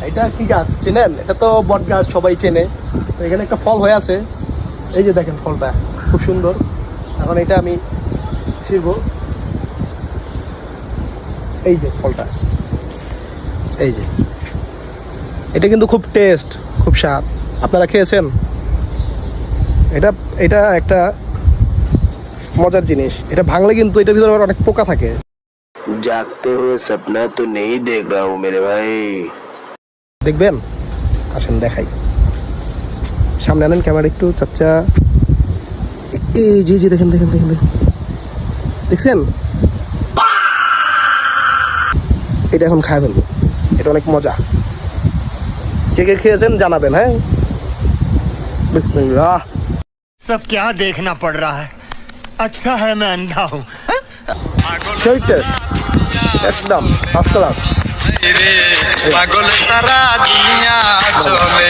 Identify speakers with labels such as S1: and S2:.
S1: এটা কি গাছ চেনেন? এটা তো বট গাছ, সবাই চেনে। তো এখানে একটা ফল হয়ে আছে, এই যে দেখেন ফলটা খুব সুন্দর। এখন এটা আমি ছিড়ব, এই যে ফলটা, এই যে এটা কিন্তু খুব টেস্ট, খুব স্বাদ। আপনারা খেয়েছেন? এটা এটা একটা মজার জিনিস। এটা ভাঙলে কিন্তু এটার ভিতরে আবার অনেক পোকা থাকে।
S2: जागते हुए सपना तो नहीं देख रहा हूँ मेरे भाई।
S1: দেখবেন? আসেন দেখাই, সামনে আনেন ক্যামেরা একটু চাচা। এই জি জি দেখেন দেখেন দেখেন দেখেন, দেখছেন? এটা এখন খায় ফেলবো, এটা অনেক মজা। কে কে খেয়েছেন জানাবেন, হ্যাঁ? বিসমিল্লাহ।
S3: सब क्या देखना पड़ रहा है। अच्छा है मैं अंधा हूँ।
S1: সেই টেস্ট, একদম ফার্স্ট ক্লাস।
S4: পাগল সারা দুনিয়া চলে